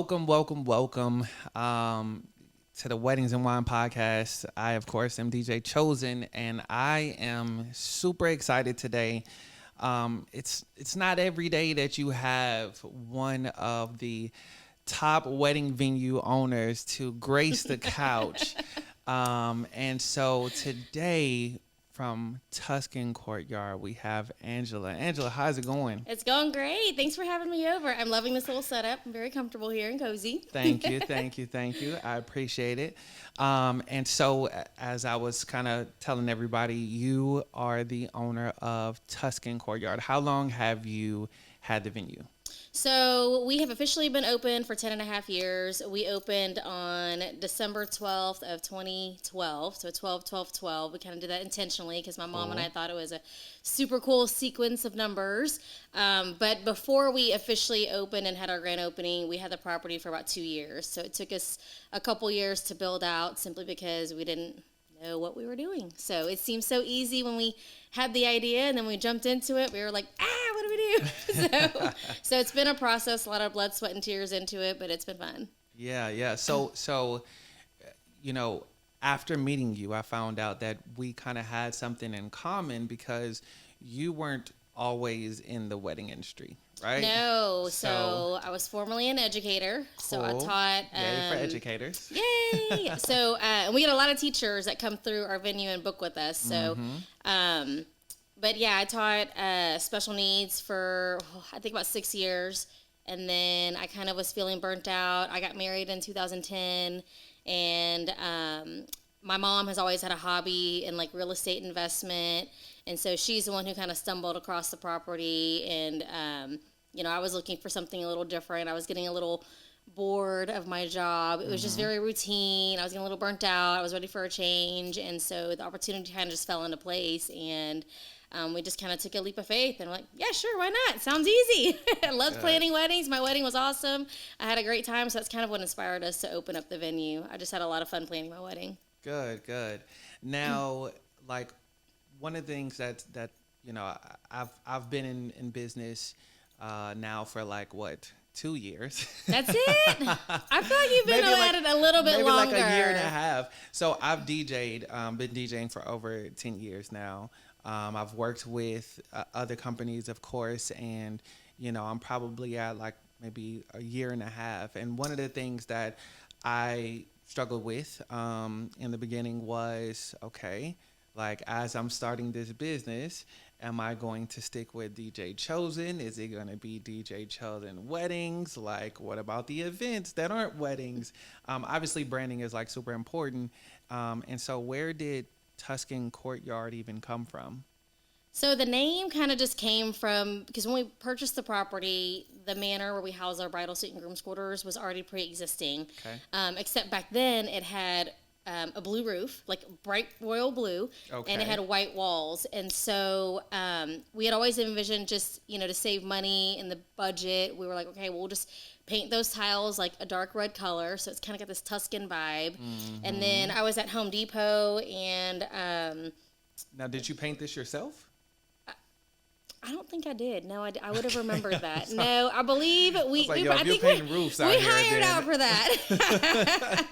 welcome to the Weddings and Wine podcast. I, of course, am DJ Chosen, and I am super excited today. It's not every day that you have one of the top wedding venue owners to grace the couch. And so today from Tuscan Courtyard, we have Angela. Angela, how's it going? It's going great. Thanks for having me over. I'm loving this little setup. I'm very comfortable here and cozy. Thank you. I appreciate it. And so, as I was kind of telling everybody, you are the owner of Tuscan Courtyard. How long have you had the venue? So we have officially been open for 10 and a half years. We opened on December 12th of 2012. So 12. We kind of did that intentionally because my mom and I thought it was a super cool sequence of numbers. But before we officially opened and had our grand opening, we had the property for about 2 years. So it took us a couple years to build out simply because we didn't know what we were doing. So it seemed so easy when we had the idea and then we jumped into it. We were like, what do we do? So it's been a process, a lot of blood, sweat, and tears into it, but it's been fun. Yeah. So, after meeting you, I found out that we kind of had something in common because you weren't always in the wedding industry, right? No. So I was formerly an educator. Cool. So I taught. Yay for educators. Yay! So and we get a lot of teachers that come through our venue and book with us. So, but yeah, I taught special needs for I think about 6 years, and then I kind of was feeling burnt out. I got married in 2010, and my mom has always had a hobby in like real estate investment. And so she's the one who kind of stumbled across the property. And, I was looking for something a little different. I was getting a little bored of my job. It was just very routine. I was getting a little burnt out. I was ready for a change. And so the opportunity kind of just fell into place. And we just kind of took a leap of faith. And we're like, yeah, sure, why not? Sounds easy. I loved planning weddings. My wedding was awesome. I had a great time. So that's kind of what inspired us to open up the venue. I just had a lot of fun planning my wedding. Good. Now, one of the things that I've been in business now for 2 years. That's it. I feel like you've been at it a little bit longer. Maybe a year and a half. So I've DJ'd, been DJing for over 10 years now. I've worked with other companies, of course, and I'm probably at maybe a year and a half. And one of the things that I struggled with in the beginning was, as I'm starting this business, am I going to stick with DJ Chosen? Is it going to be DJ Chosen Weddings? What about the events that aren't weddings? Obviously, branding is super important. And so where did Tuscan Courtyard even come from? So the name kind of just came from, because when we purchased the property, the manor where we house our bridal suite and groom's quarters was already pre-existing. Okay. Except back then it had a blue roof, bright royal blue, and it had white walls. And so we had always envisioned just, to save money in the budget. We were like, okay, we'll just paint those tiles a dark red color. So it's kind of got this Tuscan vibe. Mm-hmm. And then I was at Home Depot and... Now, did you paint this yourself? I don't think I did. No, I would have remembered that. No, I believe we roofs out we here, hired out for that.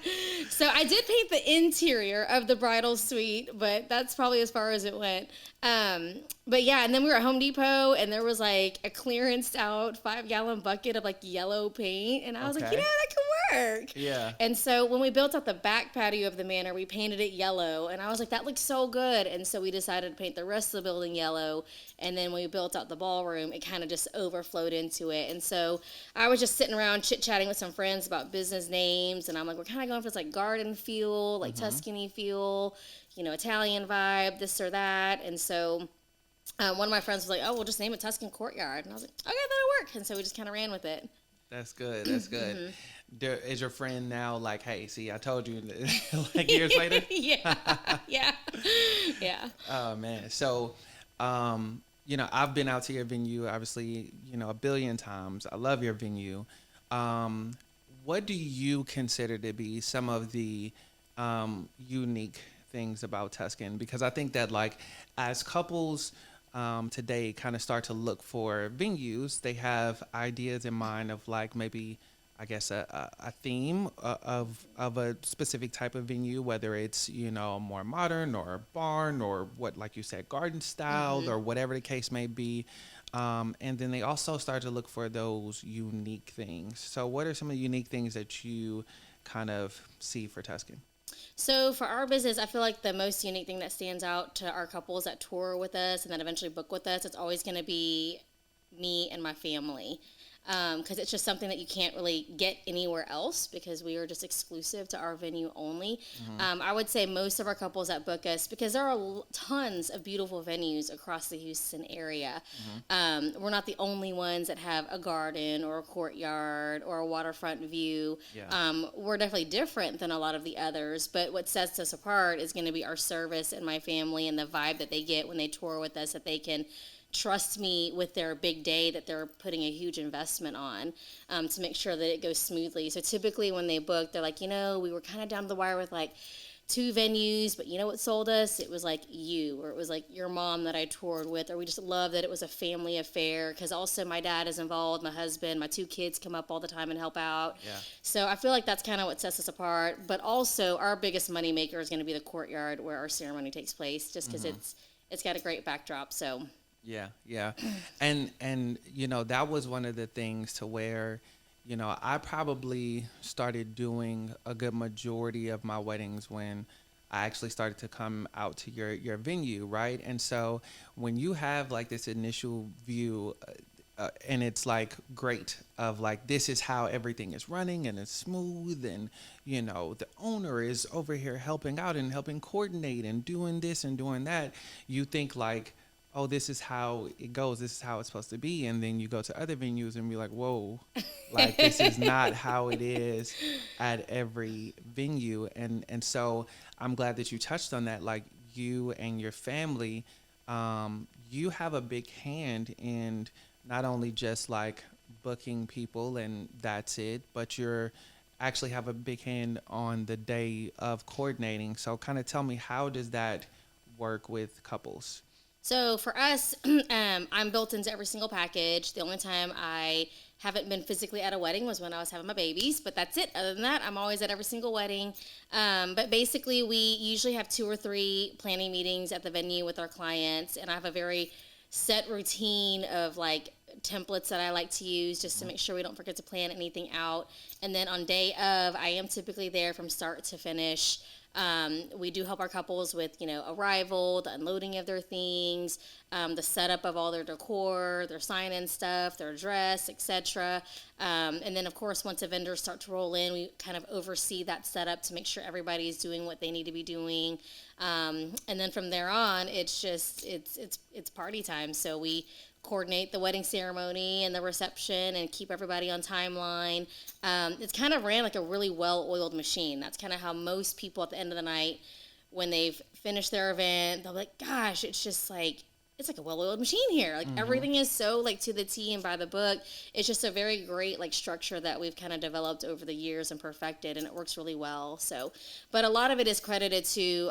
So I did paint the interior of the bridal suite, but that's probably as far as it went. But yeah, and then we were at Home Depot, and there was a clearanced out 5-gallon bucket of yellow paint, and I was like, that could work. Yeah. And so when we built out the back patio of the manor, we painted it yellow, and I was like, that looks so good. And so we decided to paint the rest of the building yellow, and then when we built out the ballroom, it kind of just overflowed into it. And so I was just sitting around chit-chatting with some friends about business names, and I'm like, we're kind of going for this garden feel, Tuscany feel, Italian vibe, this or that. And so one of my friends was like, we'll just name it Tuscan Courtyard. And I was like, okay, that'll work. And so we just kind of ran with it. That's good. Is your friend now hey, see, I told you, years later? Yeah. Oh, man. So, I've been out to your venue, obviously, a billion times. I love your venue. What do you consider to be some of the unique things about Tuscan? Because I think that as couples today kind of start to look for venues, they have ideas in mind of maybe I guess a theme of a specific type of venue, whether it's more modern or barn or what, like you said, garden styled or whatever the case may be. And then they also start to look for those unique things. So, what are some of the unique things that you kind of see for Tuscan? So for our business, I feel like the most unique thing that stands out to our couples that tour with us and then eventually book with us, it's always going to be me and my family. Because it's just something that you can't really get anywhere else because we are just exclusive to our venue only. I would say most of our couples that book us, because there are tons of beautiful venues across the Houston area. We're not the only ones that have a garden or a courtyard or a waterfront view. We're definitely different than a lot of the others, but what sets us apart is going to be our service and my family and the vibe that they get when they tour with us, that they can trust me with their big day that they're putting a huge investment on, to make sure that it goes smoothly. So typically when they book, they're like, we were kind of down to the wire with like 2 venues, but what sold us? It was like you, or it was like your mom that I toured with, or we just love that it was a family affair, because also my dad is involved, my husband, my 2 kids come up all the time and help out. So I feel like that's kind of what sets us apart. But also our biggest money maker is going to be the courtyard where our ceremony takes place, just because it's got a great backdrop. So yeah. And that was one of the things to where, I probably started doing a good majority of my weddings when I actually started to come out to your venue, right? And so when you have like this initial view, and it's like great of like, this is how everything is running and it's smooth, and the owner is over here helping out and helping coordinate and doing this and doing that, you think like, oh, this is how it goes, this is how it's supposed to be. And then you go to other venues and be like, whoa, like this is not how it is at every venue. And so I'm glad that you touched on that. Like, you and your family, you have a big hand in not only just like booking people and that's it, but you're actually have a big hand on the day of coordinating. So kind of tell me, how does that work with couples? So for us, I'm built into every single package. The only time I haven't been physically at a wedding was when I was having my babies, but that's it. Other than that, I'm always at every single wedding. But basically, we usually have 2 or 3 planning meetings at the venue with our clients, and I have a very set routine of like templates that I like to use just to make sure we don't forget to plan anything out. And then on day of, I am typically there from start to finish. We do help our couples with, arrival, the unloading of their things, the setup of all their decor, their sign-in stuff, their dress, etc. And then, of course, once the vendors start to roll in, we kind of oversee that setup to make sure everybody is doing what they need to be doing. And then from there on, it's just it's party time. So we coordinate the wedding ceremony and the reception and keep everybody on timeline. It's kind of ran like a really well-oiled machine. That's kind of how most people at the end of the night, when they've finished their event, they'll be like, gosh, it's just like, it's like a well-oiled machine here. Like everything is so like to the T and by the book. It's just a very great like structure that we've kind of developed over the years and perfected, and it works really well. So, but a lot of it is credited to,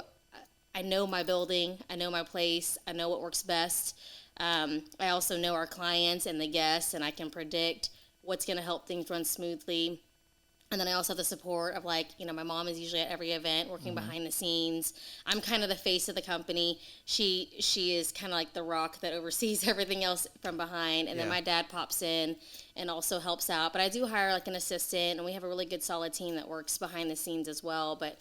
I know my building, I know my place, I know what works best. I also know our clients and the guests, and I can predict what's going to help things run smoothly. And then I also have the support of like, my mom is usually at every event working behind the scenes. I'm kind of the face of the company. She is kind of like the rock that oversees everything else from behind. And then my dad pops in and also helps out. But I do hire like an assistant, and we have a really good solid team that works behind the scenes as well. But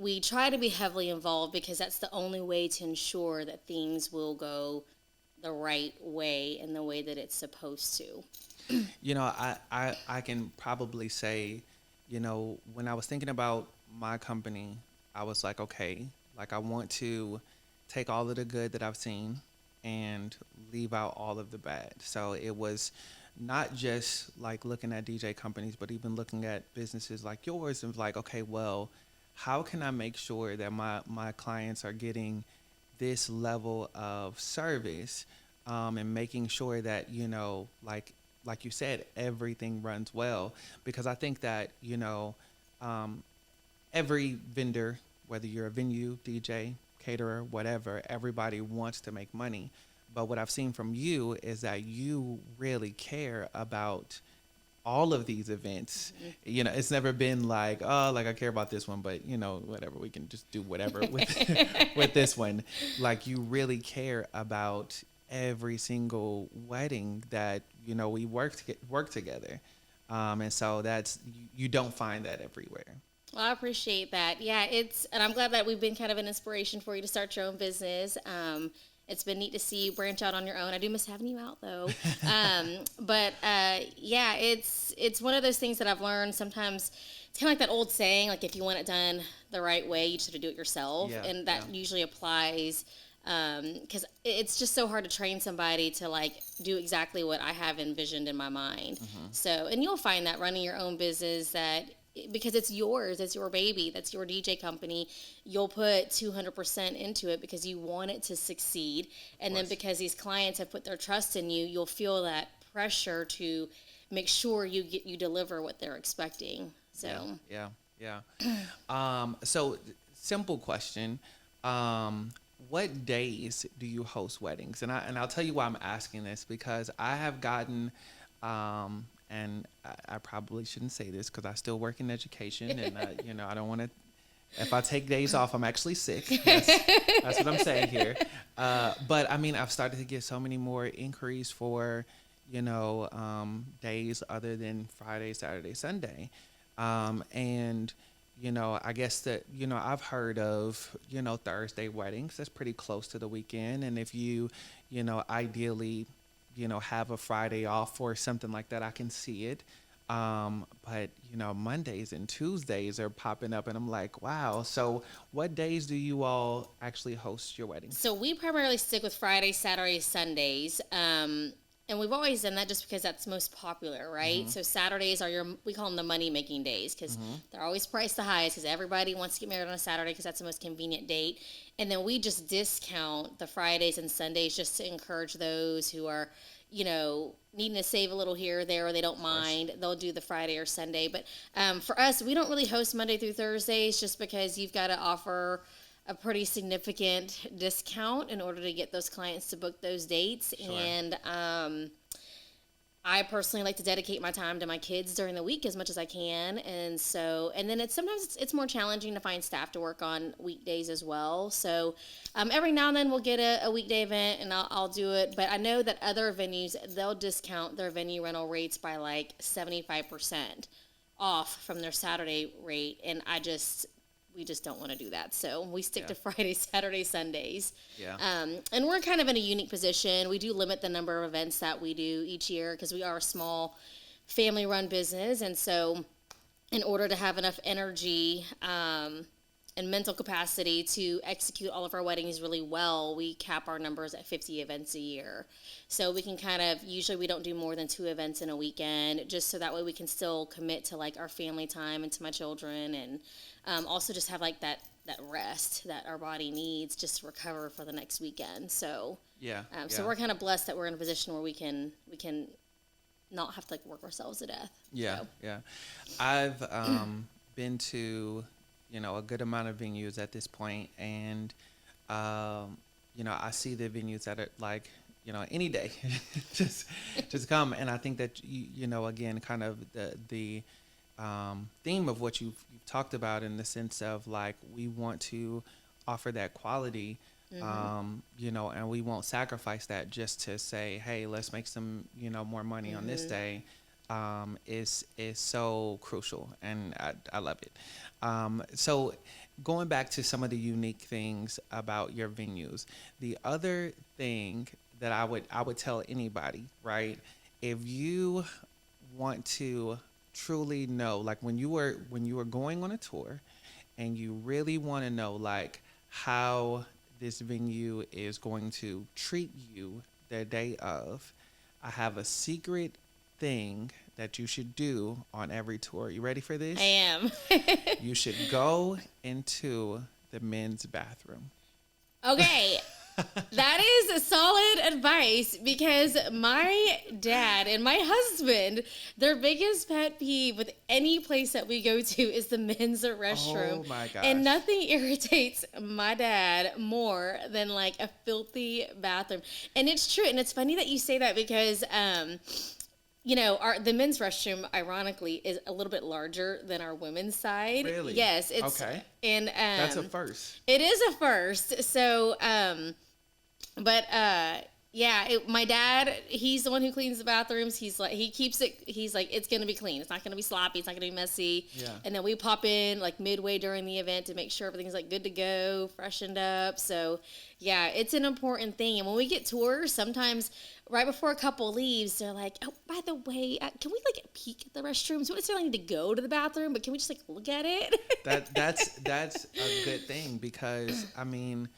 we try to be heavily involved because that's the only way to ensure that things will go the right way and the way that it's supposed to. I can probably say, when I was thinking about my company, I was like, okay, like I want to take all of the good that I've seen and leave out all of the bad. So it was not just like looking at DJ companies, but even looking at businesses like yours and like, okay, well, how can I make sure that my clients are getting this level of service, and making sure that, like you said, everything runs well? Because I think that, every vendor, whether you're a venue, DJ, caterer, whatever, everybody wants to make money. But what I've seen from you is that you really care about all of these events. You know, it's never been like, oh, like I care about this one, but you know, whatever, we can just do whatever with with this one. Like you really care about every single wedding that, you know, we work together. And so you don't find that everywhere. Well, I appreciate that. Yeah, and I'm glad that we've been kind of an inspiration for you to start your own business. It's been neat to see you branch out on your own. I do miss having you out though. But yeah, it's one of those things that I've learned. Sometimes it's kind of like that old saying, like if you want it done the right way, you just have to do it yourself, Yeah, and that usually applies. Because it's just so hard to train somebody to like do exactly what I have envisioned in my mind. So, and you'll find that running your own business, that because it's yours, it's your baby, that's your DJ company, you'll put 200% into it because you want it to succeed. And then because these clients have put their trust in you, you'll feel that pressure to make sure you deliver what they're expecting. So yeah. So simple question. What days do you host weddings? And I'll tell you why I'm asking this, because I have gotten, and I probably shouldn't say this because I still work in education, and you know, I don't want to. If I take days off, I'm actually sick. That's what I'm saying here. But I mean, I've started to get so many more inquiries for, you know, days other than Friday, Saturday, Sunday, and you know, I guess that, you know, I've heard of, you know, Thursday weddings. That's pretty close to the weekend. And if you know, ideally, you know, have a Friday off or something like that, I can see it. But, you know, Mondays and Tuesdays are popping up and I'm like, wow. So what days do you all actually host your weddings? So we primarily stick with Fridays, Saturdays, Sundays. And we've always done that just because that's most popular, right? So Saturdays are we call them the money-making days, because they're always priced the highest, because everybody wants to get married on a Saturday because that's the most convenient date. And then we just discount the Fridays and Sundays just to encourage those who are, you know, needing to save a little here or there, or they don't mind. They'll do the Friday or Sunday. But for us, we don't really host Monday through Thursdays just because you've got to offer a pretty significant discount in order to get those clients to book those dates. Sure. And I personally like to dedicate my time to my kids during the week as much as I can. And so, and then sometimes it's more challenging to find staff to work on weekdays as well. So every now and then we'll get a weekday event and I'll do it. But I know that other venues, they'll discount their venue rental rates by like 75% off from their Saturday rate. And we just don't want to do that. So we stick to Friday, Saturday, Sundays. Yeah. And we're kind of in a unique position. We do limit the number of events that we do each year because we are a small family-run business. And so in order to have enough energy and mental capacity to execute all of our weddings really well, we cap our numbers at 50 events a year. So we can usually we don't do more than 2 events in a weekend, just so that way we can still commit to like our family time and to my children, and also just have like that rest that our body needs just to recover for the next weekend. So so we're kind of blessed that we're in a position where we can not have to like work ourselves to death. Yeah. I've been to, you know, a good amount of venues at this point, and you know, I see the venues that are like, you know, any day, just come. And I think that you know, again, kind of the theme of what you've talked about, in the sense of like, we want to offer that quality, you know, and we won't sacrifice that just to say, hey, let's make some, you know, more money on this day, is so crucial, and I love it. So going back to some of the unique things about your venues, the other thing that I would tell anybody, right, if you want to truly know, like when you were going on a tour and you really want to know like how this venue is going to treat you the day of, I have a secret thing that you should do on every tour. You ready for this? I am. You should go into the men's bathroom. Okay. That is a solid advice, because my dad and my husband, their biggest pet peeve with any place that we go to is the men's restroom. Oh my gosh. And nothing irritates my dad more than like a filthy bathroom. And it's true. And it's funny that you say that, because the men's restroom, ironically, is a little bit larger than our women's side. Really? Yes, it's Okay. and That's a first. it is a first. So, but yeah, my dad, he's the one who cleans the bathrooms. He's like, he keeps it. He's like, it's gonna be clean. It's not gonna be sloppy. It's not gonna be messy. Yeah. And then we pop in like midway during the event to make sure everything's like good to go, freshened up. So, yeah, it's an important thing. And when we get tours, sometimes right before a couple leaves, they're like, "Oh, by the way, can we like peek at the restrooms? We don't necessarily need to go to the bathroom, but can we just like look at it?" That's a good thing because I mean,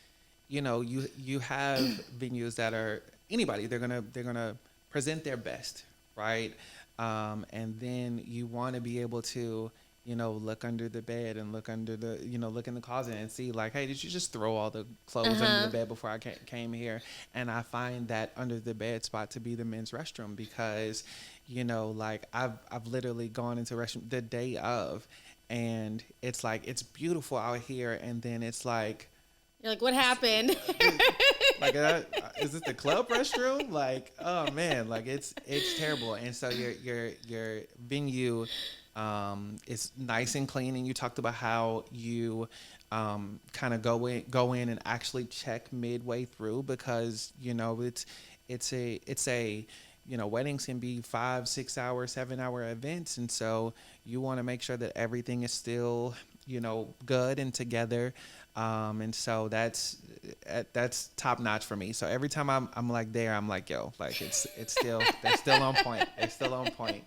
you have venues that are anybody they're gonna present their best, right? And then you want to be able to look under the bed and look under the look in the closet and see like, hey, did you just throw all the clothes under the bed before I came here? And I find that under the bed spot to be the men's restroom because like I've literally gone into restroom the day of, and it's like it's beautiful out here, and then it's like, You're like, what happened? like is this the club restroom? Like, oh man, like it's terrible. And so your venue is nice and clean, and you talked about how you kind of go in and actually check midway through because it's a weddings can be 5, 6 hour, 7 hour events, and so you want to make sure that everything is still good and together. And so that's top notch for me. So every time I'm like there, I'm like, yo, like they're still on point. They're still on point.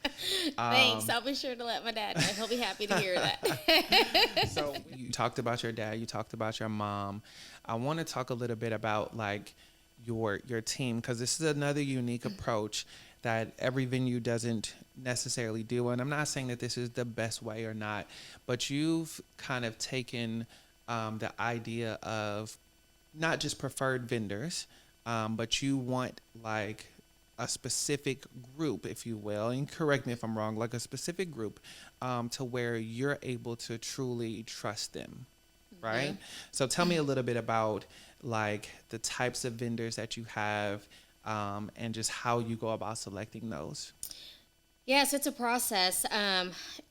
Thanks. I'll be sure to let my dad know. He'll be happy to hear that. So you talked about your dad. You talked about your mom. I want to talk a little bit about like your team because this is another unique approach that every venue doesn't necessarily do. And I'm not saying that this is the best way or not, but you've kind of taken the idea of not just preferred vendors, but you want like a specific group, if you will, and correct me if I'm wrong, like a specific group to where you're able to truly trust them, right? Mm-hmm. So tell me a little bit about like the types of vendors that you have and just how you go about selecting those. Yes, it's a process.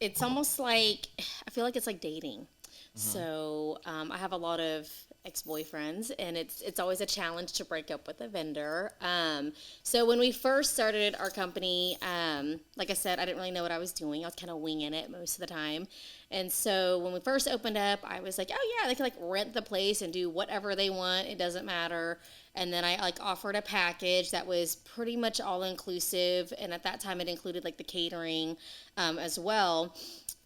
It's almost like, I feel like it's like dating. So I have a lot of ex-boyfriends, and it's always a challenge to break up with a vendor. So when we first started our company, like I said, I didn't really know what I was doing. I was kind of winging it most of the time. And so when we first opened up, I was like, oh yeah, they can like rent the place and do whatever they want. It doesn't matter. And then I like offered a package that was pretty much all inclusive. And at that time it included like the catering as well.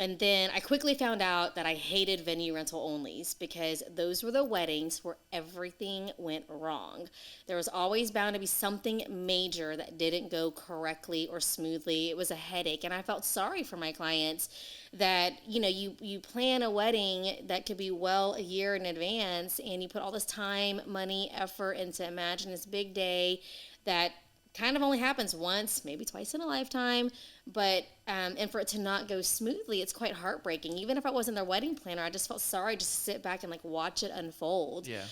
And then I quickly found out that I hated venue rental onlys because those were the weddings where everything went wrong. There was always bound to be something major that didn't go correctly or smoothly. It was a headache, and I felt sorry for my clients that, you plan a wedding that could be well a year in advance, and you put all this time, money, effort into imagine this big day that kind of only happens once, maybe twice in a lifetime, but and for it to not go smoothly, it's quite heartbreaking. Even if I wasn't their wedding planner, I just felt sorry just to sit back and like watch it unfold. Yeah.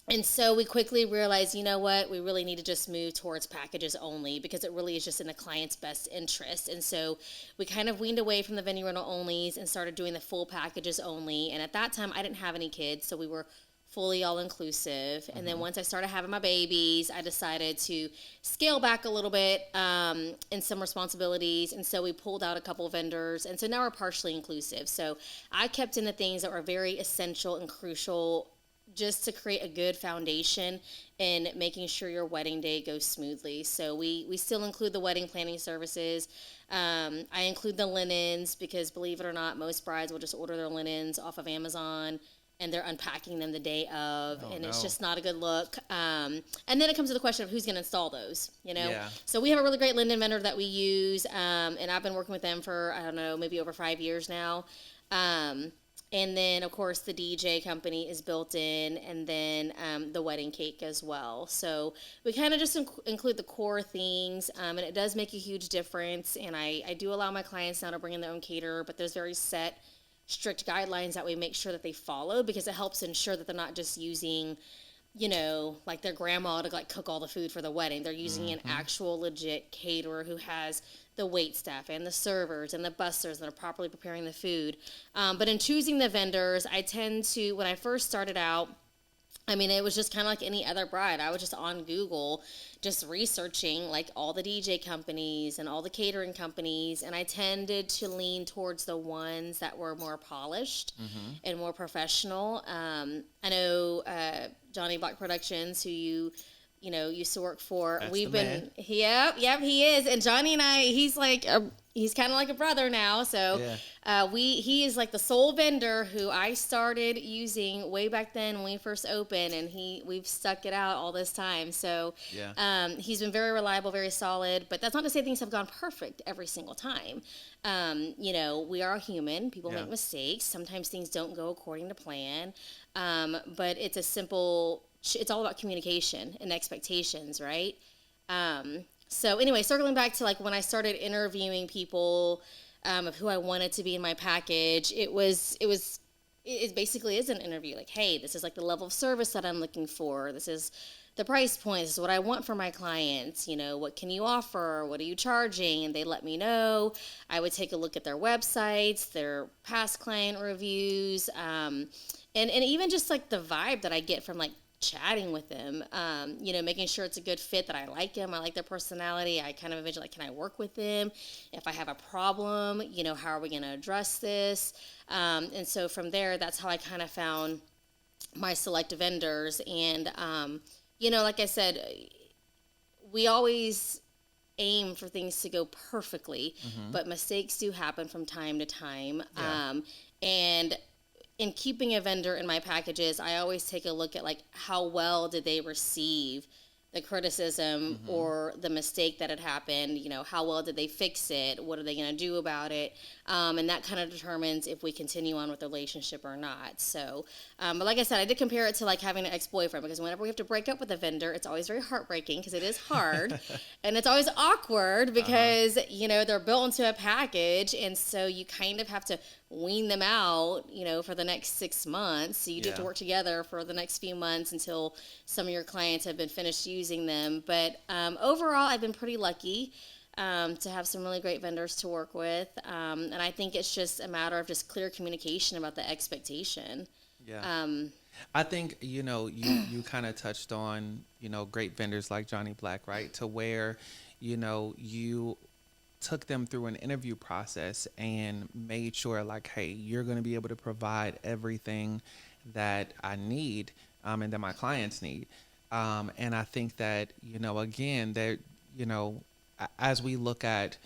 And so we quickly realized, you know what, we really need to just move towards packages only because it really is just in the client's best interest. And so we kind of weaned away from the venue rental onlys and started doing the full packages only. And at that time, I didn't have any kids, so we were fully all inclusive. And then once I started having my babies, I decided to scale back a little bit in some responsibilities. And so we pulled out a couple vendors. And so now we're partially inclusive. So I kept in the things that were very essential and crucial just to create a good foundation in making sure your wedding day goes smoothly. So we still include the wedding planning services. I include the linens because, believe it or not, most brides will just order their linens off of Amazon and they're unpacking them the day of, it's just not a good look. And then it comes to the question of who's going to install those, Yeah. So we have a really great linen vendor that we use, and I've been working with them for, I don't know, maybe over 5 years now. And then, of course, the DJ company is built in, and then the wedding cake as well. So we kind of just include the core things, and it does make a huge difference. And I do allow my clients now to bring in their own caterer, but there's very strict guidelines that we make sure that they follow because it helps ensure that they're not just using like their grandma to like cook all the food for the wedding. They're using an actual legit caterer who has the wait staff and the servers and the busters that are properly preparing the food. But in choosing the vendors, I tend to, when I first started out, I mean, it was just kind of like any other bride. I was just on Google, just researching like all the DJ companies and all the catering companies, and I tended to lean towards the ones that were more polished and more professional. I know Johnny Black Productions, who used to work for. That's We've the been, man. yep, he is. And Johnny and I, he's kind of like a brother now. So he is like the sole vendor who I started using way back then when we first opened, and we've stuck it out all this time. So he's been very reliable, very solid. But that's not to say things have gone perfect every single time. We are human. People make mistakes. Sometimes things don't go according to plan. But it's all about communication and expectations, right? So anyway, circling back to like when I started interviewing people of who I wanted to be in my package, it basically is an interview. Like, hey, this is like the level of service that I'm looking for. This is the price point. This is what I want for my clients. What can you offer? What are you charging? And they let me know. I would take a look at their websites, their past client reviews, and even just like the vibe that I get from like chatting with them, making sure it's a good fit, that I like them, I like their personality. I kind of envision like, can I work with them? If I have a problem, how are we going to address this? And so from there, that's how I kind of found my select vendors. And, like I said, we always aim for things to go perfectly, but mistakes do happen from time to time. And in keeping a vendor in my packages, I always take a look at like how well did they receive the criticism or the mistake that had happened. How well did they fix it? What are they going to do about it? And that kind of determines if we continue on with the relationship or not. So, but like I said, I did compare it to like having an ex-boyfriend, because whenever we have to break up with a vendor, it's always very heartbreaking because it is hard and it's always awkward because, they're built into a package. And so you kind of have to wean them out, for the next 6 months. So you do have to work together for the next few months until some of your clients have been finished using them. But overall, I've been pretty lucky to have some really great vendors to work with. And I think it's just a matter of just clear communication about the expectation. Yeah. I think, you kind of touched on, great vendors like Johnny Black, right? To where, you took them through an interview process and made sure like, hey, you're going to be able to provide everything that I need and that my clients need. And I think that, again, that, as we look at,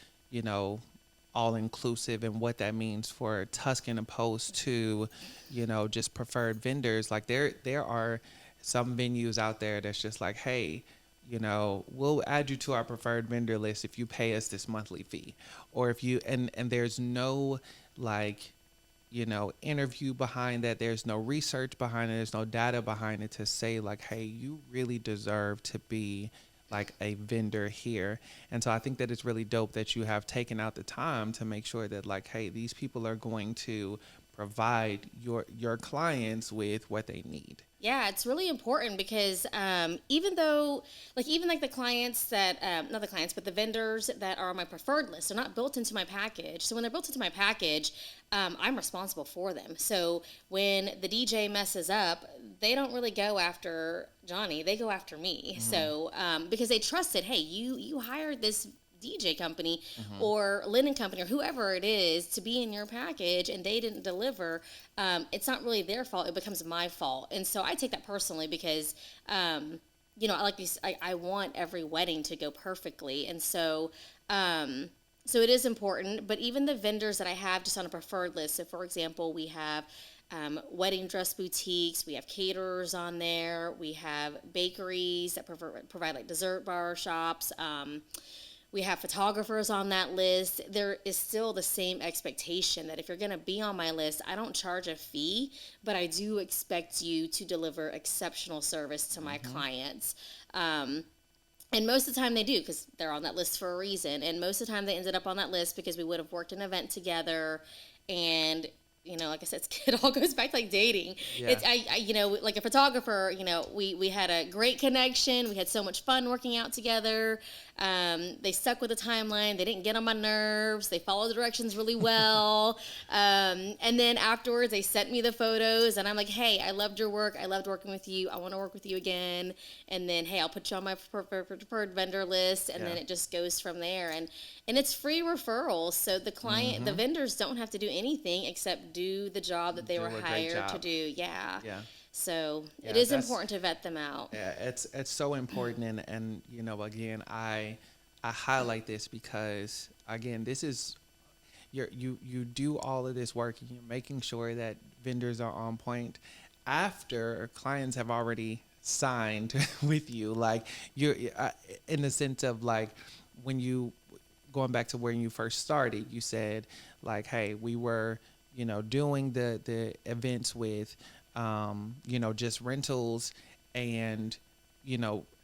all inclusive and what that means for Tuscan opposed to, just preferred vendors, like there are some venues out there that's just like, hey, we'll add you to our preferred vendor list if you pay us this monthly fee. Or if you, and there's no like, interview behind that. There's no research behind it. There's no data behind it to say like, hey, you really deserve to be like a vendor here. And so I think that it's really dope that you have taken out the time to make sure that like, hey, these people are going to provide your clients with what they need. Yeah, it's really important because even the clients that, not the clients, but the vendors that are on my preferred list, they're not built into my package. So when they're built into my package, I'm responsible for them. So when the DJ messes up, they don't really go after Johnny, they go after me. So because they trusted, hey, you hired this DJ company or linen company or whoever it is to be in your package and they didn't deliver, it's not really their fault. It becomes my fault. And so I take that personally because, I like these, I want every wedding to go perfectly. And so, so it is important, but even the vendors that I have just on a preferred list. So for example, we have wedding dress boutiques, we have caterers on there, we have bakeries that provide like dessert bar shops, we have photographers on that list. There is still the same expectation that if you're going to be on my list, I don't charge a fee, but I do expect you to deliver exceptional service to my clients. And most of the time they do because they're on that list for a reason. And most of the time they ended up on that list because we would have worked an event together and like I said, it all goes back to like dating. Yeah. Like a photographer, we had a great connection. We had so much fun working out together. They stuck with the timeline. They didn't get on my nerves. They followed the directions really well. And then afterwards, they sent me the photos, and I'm like, hey, I loved your work. I loved working with you. I want to work with you again. And then, hey, I'll put you on my preferred vendor list, and then it just goes from there. And it's free referrals, so the client, the vendors don't have to do anything except do the job that they were hired to do. Yeah. So it is important to vet them out. Yeah, it's so important, and again, I highlight this because again, this is you do all of this work, and you're making sure that vendors are on point after clients have already signed with you. Like you're in the sense of like when you going back to where you first started, you said like, hey, we were doing the events with just rentals, and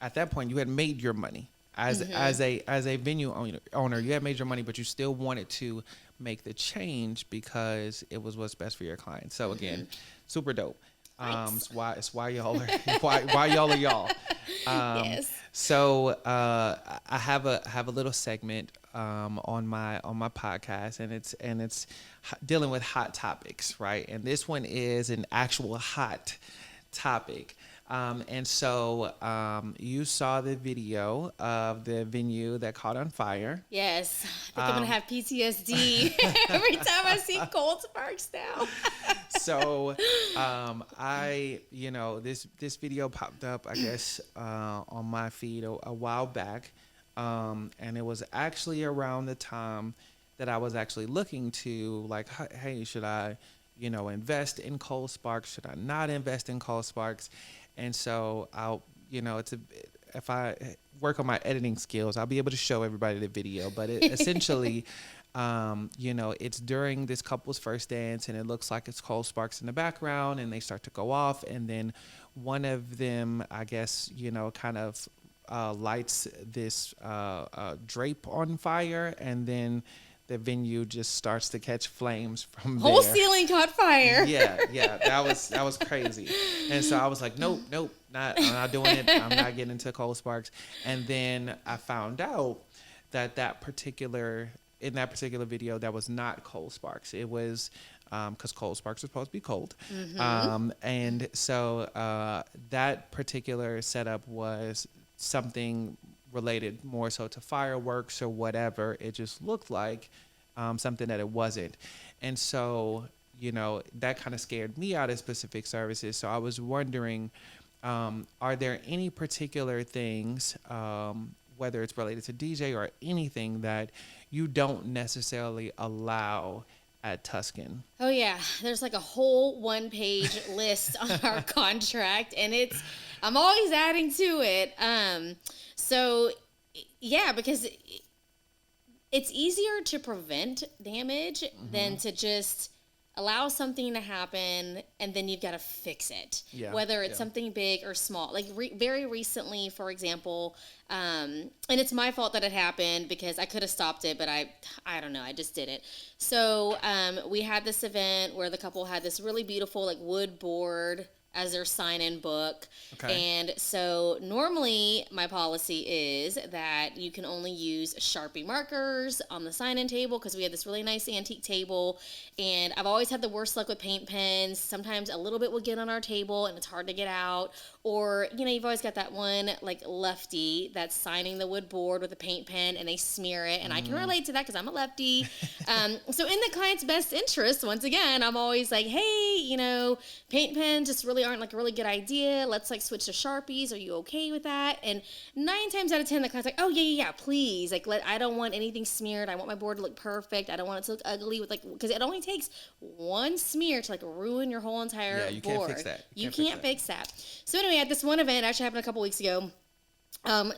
at that point you had made your money as a venue owner. You had made your money, but you still wanted to make the change because it was what's best for your clients. So again, super dope. It's why y'all are why y'all are y'all. Yes. So I have a little segment on my podcast, and it's dealing with hot topics, right? And this one is an actual hot topic. And so you saw the video of the venue that caught on fire. Yes. I think I'm going to have PTSD every time I see cold sparks now. So this video popped up, I guess, on my feed a while back. And it was actually around the time that I was actually looking to like, hey, should I, invest in cold sparks? Should I not invest in cold sparks? And so if I work on my editing skills, I'll be able to show everybody the video. But essentially, it's during this couple's first dance, and it looks like it's cold sparks in the background, and they start to go off. And then one of them, I guess, kind of lights this drape on fire, and then the venue just starts to catch flames from whole there. Ceiling caught fire. Yeah, that was crazy. And so I was like, nope, I'm not doing it. I'm not getting into cold sparks. And then I found out that in that particular video, that was not cold sparks. It was because cold sparks are supposed to be cold. And so that particular setup was something related more so to fireworks or whatever. It just looked like something that it wasn't. And so, that kind of scared me out of specific services. So I was wondering, are there any particular things, whether it's related to DJ or anything, that you don't necessarily allow at Tuscan? Oh yeah, there's like a whole 1-page list on our contract, and I'm always adding to it. So yeah, because it's easier to prevent damage than to just allow something to happen and then you've got to fix it. Whether it's something big or small. Like very recently, for example, and it's my fault that it happened because I could have stopped it, but I don't know, I just didn't. So we had this event where the couple had this really beautiful like wood board as their sign-in book. Okay. And so normally my policy is that you can only use Sharpie markers on the sign-in table because we had this really nice antique table, and I've always had the worst luck with paint pens. Sometimes a little bit will get on our table and it's hard to get out, or you've always got that one like lefty that's signing the wood board with a paint pen and they smear it, and I can relate to that because I'm a lefty. So in the client's best interest, once again, I'm always like, hey, paint pens just really aren't like a really good idea. Let's like switch to Sharpies. Are you okay with that? And 9 times out of 10, the client's like, oh yeah, please. Like, I don't want anything smeared. I want my board to look perfect. I don't want it to look ugly with because it only takes one smear to like ruin your whole entire board. You can't fix that. You can't fix that. So anyway, at this one event, actually happened a couple weeks ago.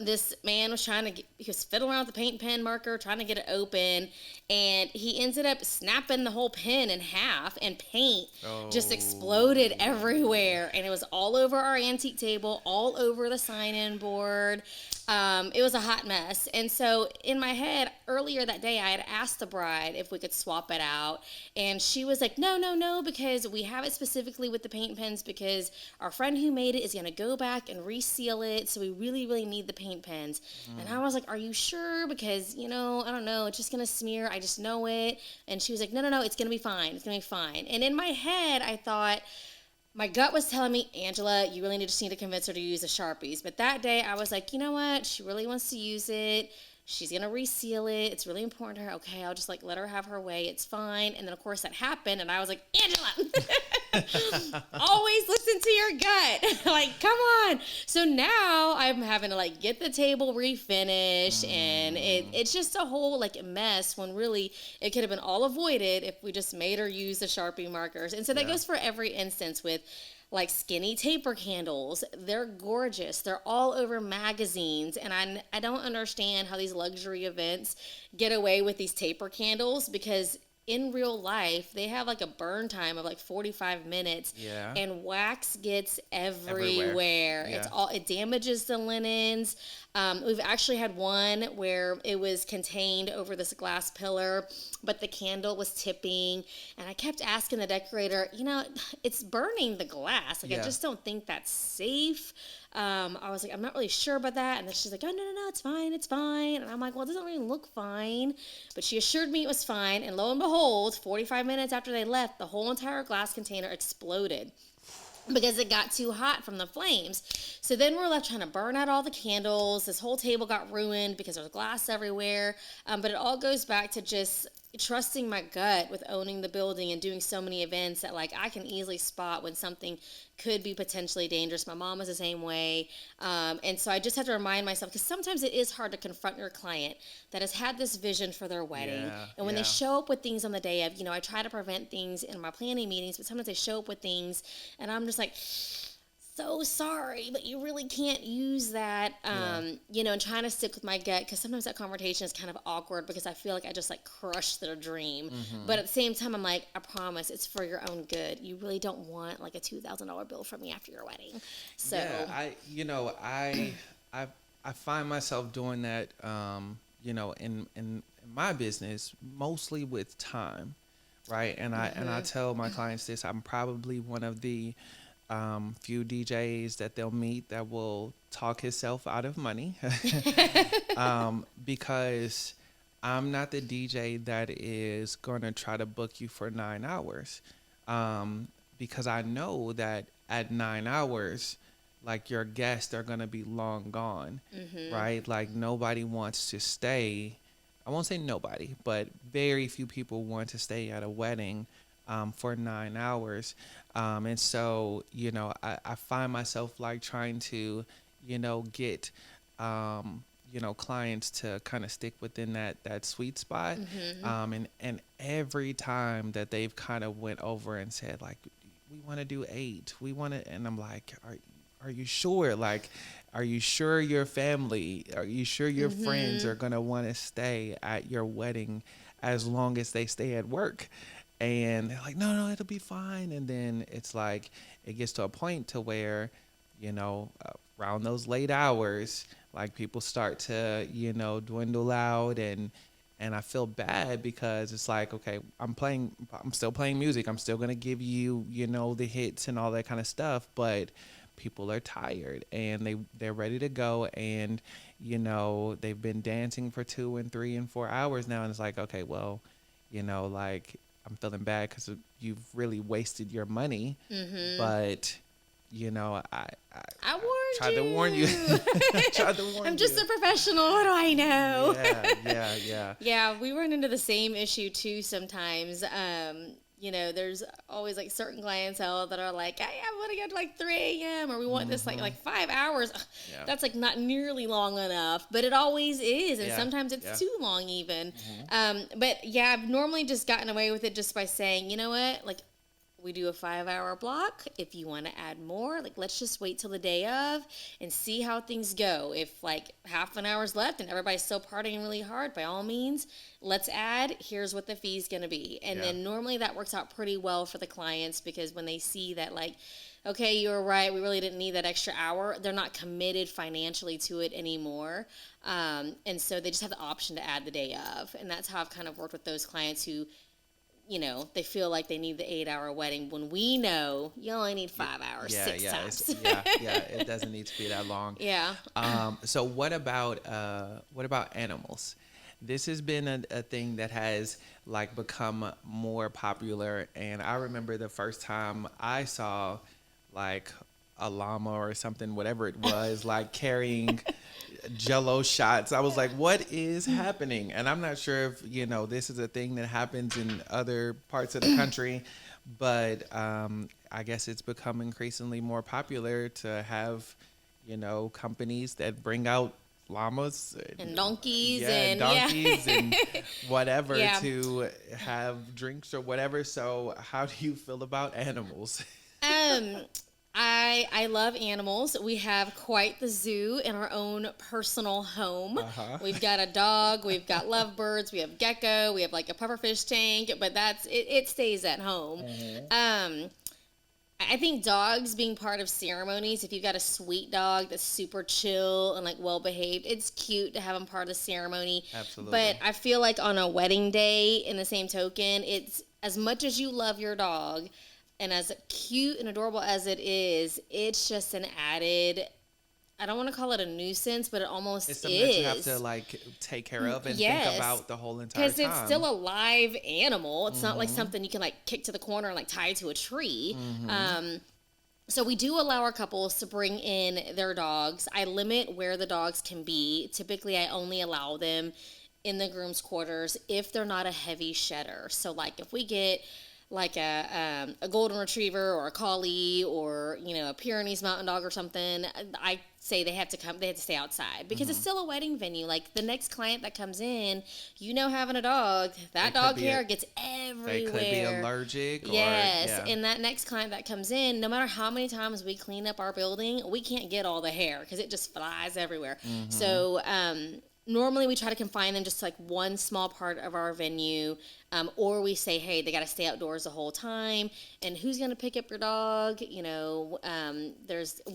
This man was he was fiddling around with the paint pen marker, trying to get it open, and he ended up snapping the whole pen in half, and paint just exploded everywhere, and it was all over our antique table, all over the sign-in board. It was a hot mess. And so in my head, earlier that day, I had asked the bride if we could swap it out. And she was like, no, no, no, because we have it specifically with the paint pens because our friend who made it is going to go back and reseal it. So we really, really need the paint pens. And I was like, are you sure? Because, I don't know. It's just going to smear. I just know it. And she was like, no, no, no, it's going to be fine. It's going to be fine. And in my head, I thought, my gut was telling me, Angela, you really just need to convince her to use the Sharpies. But that day, I was like, you know what? She really wants to use it. She's going to reseal it. It's really important to her. Okay, I'll just let her have her way. It's fine. And then, of course, that happened. And I was like, Angela, always listen to your gut. Come on. So now I'm having to get the table refinished. And it's just a whole mess when really it could have been all avoided if we just made her use the Sharpie markers. And so that goes for every instance with skinny taper candles. They're gorgeous. They're all over magazines. And I don't understand how these luxury events get away with these taper candles because in real life, they have a burn time of 45 minutes. Yeah. And wax gets everywhere. Yeah. It damages the linens. We've actually had one where it was contained over this glass pillar, but the candle was tipping. And I kept asking the decorator, it's burning the glass. I just don't think that's safe. I was like, I'm not really sure about that. And then she's like, oh, no, no, no, it's fine. It's fine. And I'm like, well, it doesn't really look fine. But she assured me it was fine. And lo and behold, 45 minutes after they left, the whole entire glass container exploded because it got too hot from the flames. So then we're left trying to burn out all the candles. This whole table got ruined because there's glass everywhere. But it all goes back to just trusting my gut with owning the building and doing so many events that I can easily spot when something could be potentially dangerous. My mom was the same way. And so I just have to remind myself, because sometimes it is hard to confront your client that has had this vision for their wedding. Yeah, and when they show up with things on the day of, I try to prevent things in my planning meetings, but sometimes they show up with things and I'm just like, so sorry, but you really can't use that, and trying to stick with my gut, because sometimes that conversation is kind of awkward because I feel like I just crushed their dream. But at the same time, I'm like, I promise it's for your own good. You really don't want a $2,000 bill from me after your wedding. So yeah, I find myself doing that, in my business, mostly with time, right? And I tell my clients this, I'm probably one of the few DJs that they'll meet that will talk himself out of money because I'm not the DJ that is going to try to book you for 9 hours because I know that at 9 hours, your guests are going to be long gone, right? Nobody wants to stay. I won't say nobody, but very few people want to stay at a wedding for 9 hours. And so, I find myself trying to, get, clients to kind of stick within that sweet spot. And every time that they've kind of went over and said we want to do 8, we want to, and I'm like, are you sure? Are you sure your family, are you sure your friends are going to want to stay at your wedding as long as they stay at work? And they're like, no, no, it'll be fine. And then it's it gets to a point to where, around those late hours, people start to, dwindle out. And I feel bad because it's okay, I'm still playing music. I'm still going to give you, the hits and all that kind of stuff. But people are tired and they're ready to go. And, they've been dancing for 2 and 3 and 4 hours now. And it's okay, well, I'm feeling bad because you've really wasted your money, but I warned tried to warn you. Tried to warn I'm just a professional. What do I know? Yeah. Yeah, we run into the same issue too sometimes. There's always certain clientele that are like, I want to go to 3 a.m. or we want this 5 hours. Ugh, that's not nearly long enough, but it always is, and sometimes it's too long even. But yeah, I've normally just gotten away with it just by saying, you know what, we do a 5-hour block. If you want to add more, like let's just wait till the day of and see how things go. If like half an hour's left and everybody's still partying really hard, by all means, let's add. Here's what the fee's going to be. And then normally that works out pretty well for the clients, because when they see that, like, okay, you were right, we really didn't need that extra hour, they're not committed financially to it anymore. And so they just have the option to add the day of. And that's how I've kind of worked with those clients who, they feel like they need the 8-hour wedding when we know you only need 5 hours, six times. It doesn't need to be that long. Yeah. So what about animals? This has been a thing that has like become more popular, and I remember the first time I saw like a llama or something, whatever it was, like carrying Jello shots. I was like, what is happening? And I'm not sure if, this is a thing that happens in other parts of the country, but I guess it's become increasingly more popular to have, companies that bring out llamas and donkeys and whatever to have drinks or whatever. So how do you feel about animals? I love animals. We have quite the zoo in our own personal home. We've got a dog, we've got lovebirds, we have gecko, we have like a pufferfish tank, but that's it stays at home. I think dogs being part of ceremonies, if you've got a sweet dog that's super chill and like well behaved, it's cute to have them part of the ceremony. Absolutely. But I feel like on a wedding day, in the same token, it's as much as you love your dog, and as cute and adorable as it is, it's just an added, I don't want to call it a nuisance, but it almost it's something that you have to like take care of and think about the whole entire time. Because it's still a live animal. It's not like something you can like kick to the corner and like tie to a tree. So we do allow our couples to bring in their dogs. I limit where the dogs can be. Typically, I only allow them in the groom's quarters if they're not a heavy shedder. So like if we get like a golden retriever or a collie or a Pyrenees mountain dog or something, I say they have to stay outside, because it's still a wedding venue. Like the next client that comes in, having a dog, that dog hair gets everywhere. They could be allergic. Yes, and that next client that comes in, no matter how many times we clean up our building, we can't get all the hair because it just flies everywhere. So normally we try to confine them just to like one small part of our venue, or we say, hey, they got to stay outdoors the whole time. And who's going to pick up your dog? We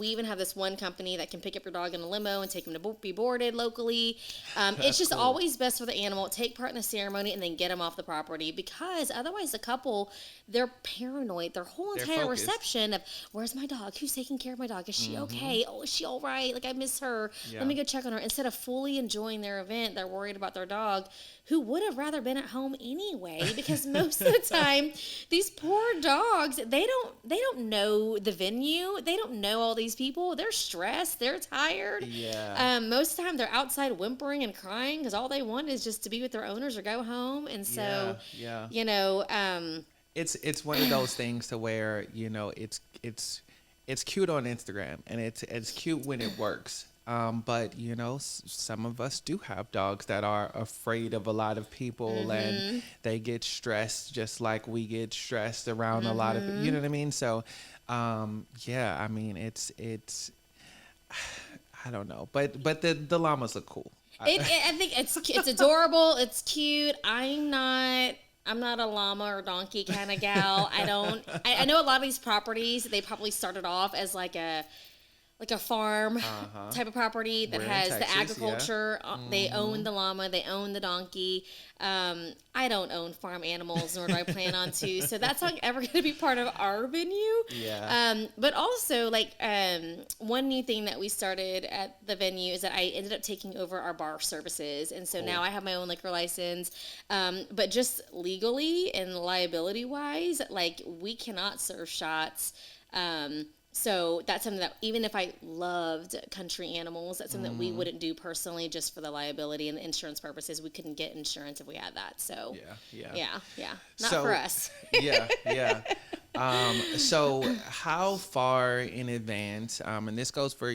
even have this one company that can pick up your dog in a limo and take them to be boarded locally. It's just always best for the animal. Take part in the ceremony and then get them off the property, because otherwise the couple, they're paranoid. Their whole entire reception of, where's my dog? Who's taking care of my dog? Is she okay? Oh, is she all right? Like, I miss her. Let me go check on her. Instead of fully enjoying their event, they're worried about their dog, who would have rather been at home anyway, because most of the time these poor dogs, they don't know the venue, they don't know all these people, they're stressed, they're tired. Most of the time they're outside whimpering and crying because all they want is just to be with their owners or go home. And so it's one of those things to where it's cute on Instagram, and it's cute when it works. But some of us do have dogs that are afraid of a lot of people, and they get stressed just like we get stressed around a lot of, you know what I mean? So, I mean, it's, I don't know, but the llamas look cool. I think it's adorable. It's cute. I'm not a llama or donkey kind of gal. I know a lot of these properties, they probably started off as like a farm type of property that has Texas, the agriculture. They own the llama, they own the donkey. I don't own farm animals, nor do I plan on to. So that's not ever going to be part of our venue. But also, one new thing that we started at the venue is that I ended up taking over our bar services. And so now I have my own liquor license. But just legally and liability wise, we cannot serve shots. So that's something that, even if I loved country animals, that's something that we wouldn't do personally, just for the liability and the insurance purposes. We couldn't get insurance if we had that. So not for us. So how far in advance, and this goes for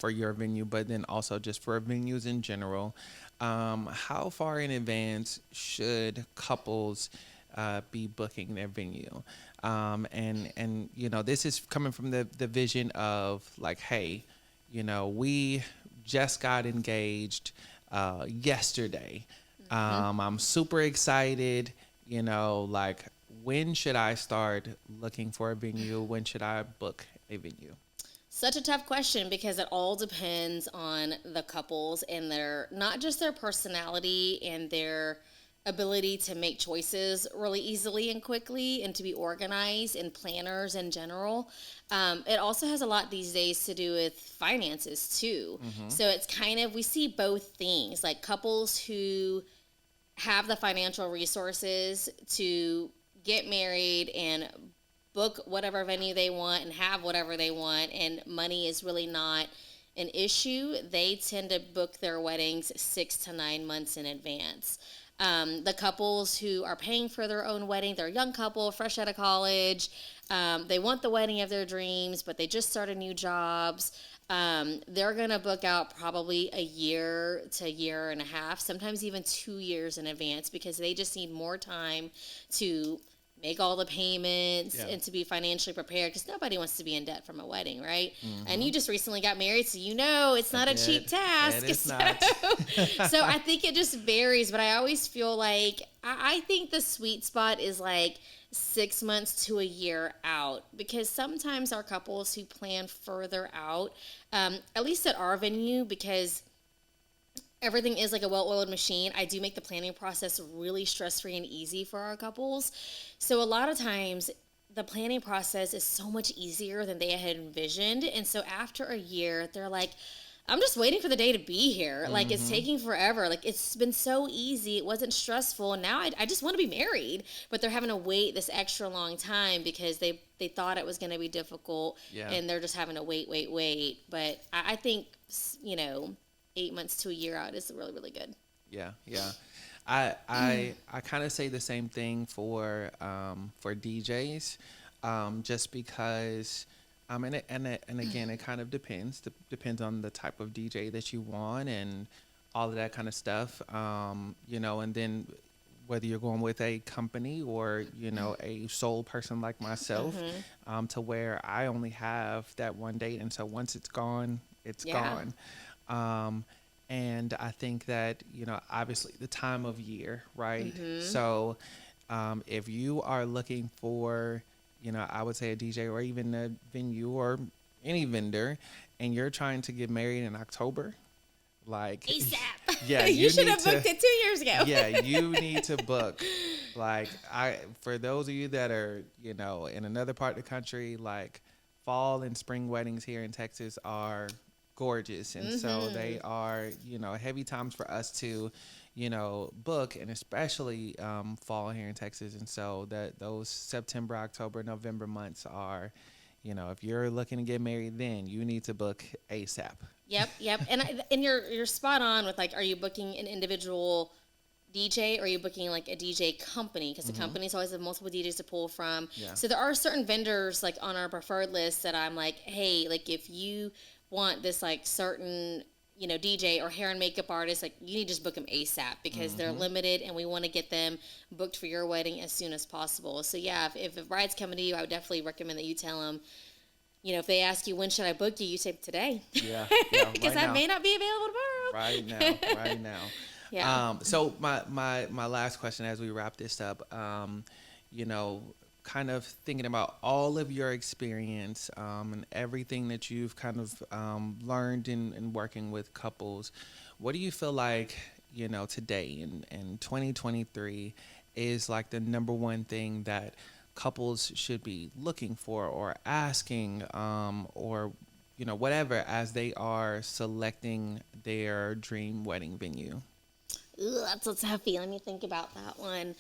your venue, but then also just for venues in general, how far in advance should couples be booking their venue. And this is coming from the vision of like, hey, we just got engaged yesterday. I'm super excited. Like, when should I start looking for a venue? When should I book a venue? Such a tough question because it all depends on the couples and not just their personality and their ability to make choices really easily and quickly and to be organized and planners in general. It also has a lot these days to do with finances too. So it's kind of, we see both things, like couples who have the financial resources to get married and book whatever venue they want and have whatever they want, and money is really not an issue. They tend to book their weddings 6 to 9 months in advance. The couples who are paying for their own wedding, they're a young couple, fresh out of college. They want the wedding of their dreams, but they just started new jobs. They're going to book out probably a year to a year and a half, sometimes even 2 years in advance, because they just need more time to make all the payments and to be financially prepared, because nobody wants to be in debt from a wedding, right? And you just recently got married, so it's not a cheap task. It is not. So I think it just varies, but I always feel like I think the sweet spot is like 6 months to a year out, because sometimes our couples who plan further out, at least at our venue, because everything is like a well-oiled machine, I do make the planning process really stress-free and easy for our couples. So a lot of times the planning process is so much easier than they had envisioned. And so after a year, they're like, I'm just waiting for the day to be here. Like, it's taking forever. Like, it's been so easy. It wasn't stressful. And now I just want to be married. But they're having to wait this extra long time because they thought it was going to be difficult. Yeah. And they're just having to wait. But I think, 8 months to a year out is really, really good. Yeah. I kind of say the same thing for DJs, just because, and again, it kind of depends on the type of DJ that you want and all of that kind of stuff, and then whether you're going with a company or a sole person like myself, to where I only have that one date, and so once it's gone, it's gone. And I think that, obviously the time of year, right? So if you are looking for, I would say a DJ or even a venue or any vendor, and you're trying to get married in October, like ASAP. Yeah, you should have booked it 2 years ago. Yeah, you need to book. Like, for those of you that are, in another part of the country, like, fall and spring weddings here in Texas are gorgeous, and so they are heavy times for us to book, and especially fall here in Texas. And so that those September, October, November months are, if you're looking to get married, then you need to book ASAP. Yep. And you're spot on with, like, are you booking an individual DJ, or are you booking like a DJ company? Because the companies always have multiple DJs to pull from. So there are certain vendors like on our preferred list that I'm like, hey, like, if you want this like certain DJ or hair and makeup artist, like, you need to just book them ASAP, because they're limited and we want to get them booked for your wedding as soon as possible. So yeah, if a bride's coming to you, I would definitely recommend that you tell them, if they ask you when should I book you, you say today. Yeah. Because I may not be available tomorrow. Right now. Yeah. So my last question as we wrap this up, kind of thinking about all of your experience and everything that you've kind of learned in working with couples, what do you feel like, today in 2023 is like the number one thing that couples should be looking for or asking, or whatever, as they are selecting their dream wedding venue? Ooh, that's a toughie. Let me think about that one.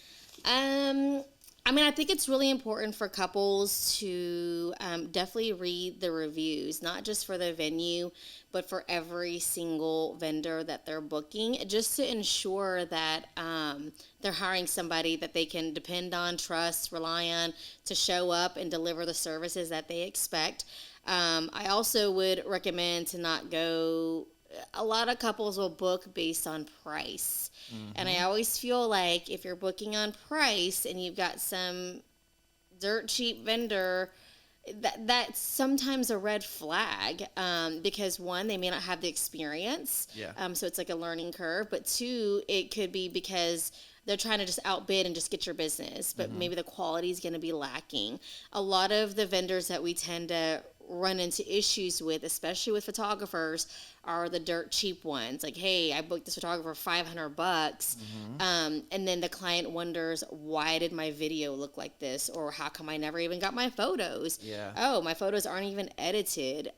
I think it's really important for couples to definitely read the reviews, not just for the venue, but for every single vendor that they're booking, just to ensure that they're hiring somebody that they can depend on, trust, rely on to show up and deliver the services that they expect. I also would recommend to not go a lot of couples will book based on price. And I always feel like if you're booking on price and you've got some dirt cheap vendor, that's sometimes a red flag, because one, they may not have the experience, Yeah. so it's like a learning curve. But two, it could be because they're trying to just outbid and just get your business, but maybe the quality is going to be lacking. A lot of the vendors that we tend to run into issues with, especially with photographers, are the dirt cheap ones. Like, hey, I booked this photographer $500, and then the client wonders, why did my video look like this, or how come I never even got my photos? Yeah. Oh, my photos aren't even edited.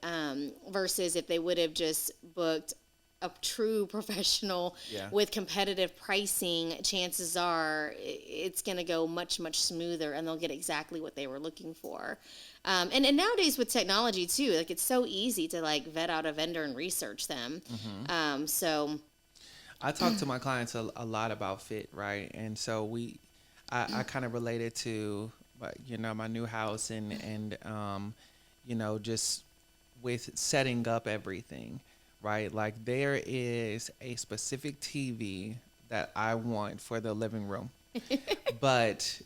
Versus if they would have just booked a true professional Yeah. with competitive pricing, chances are it's going to go much, much smoother, and they'll get exactly what they were looking for. And nowadays with technology too, like it's so easy to like vet out a vendor and research them. So I talk to my clients a lot about fit, right? And so I kind of related to, my new house and just with setting up everything, right? Like there is a specific TV that I want for the living room, but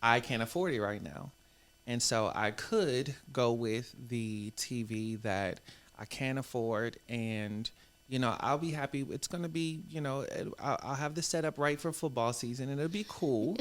I can't afford it right now. And so I could go with the TV that I can't afford, and I'll be happy. It's gonna be, I'll have the setup right for football season, and it'll be cool.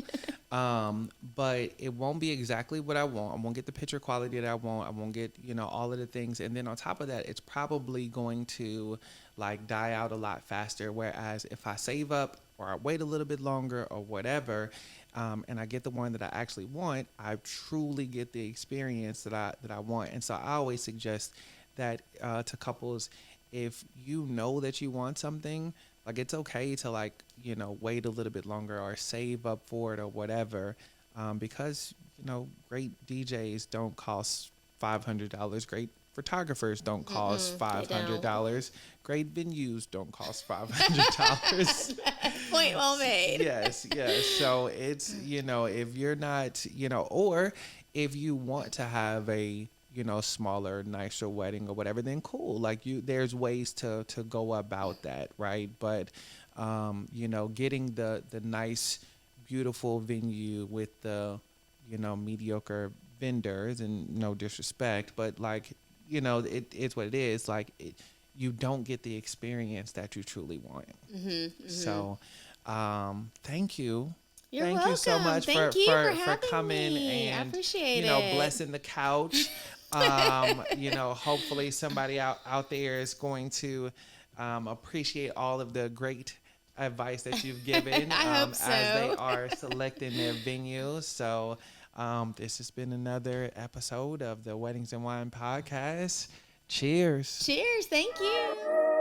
But it won't be exactly what I want. I won't get the picture quality that I want. I won't get, all of the things. And then on top of that, it's probably going to like die out a lot faster. Whereas if I save up or I wait a little bit longer or whatever, and I get the one that I actually want, I truly get the experience that I want. And so I always suggest that to couples, if you know that you want something, like it's okay to like, wait a little bit longer or save up for it or whatever, because, great DJs don't cost $500. Great photographers don't cost $500. Great venues don't cost $500. Point well made. Yes. So it's, if you're not, or if you want to have a, smaller, nicer wedding or whatever, then cool. Like there's ways to go about that, right? But, getting the nice, beautiful venue with the, mediocre vendors, and no disrespect, but like, it's what it is. Like you don't get the experience that you truly want. So, thank you. You're Thank welcome. you so much Thank you for coming me. I and appreciate it. blessing the couch. Hopefully somebody out there is going to appreciate all of the great advice that you've given I hope so. as they are selecting their venues. So this has been another episode of the Weddings and Wine podcast. Cheers. Cheers. Thank you.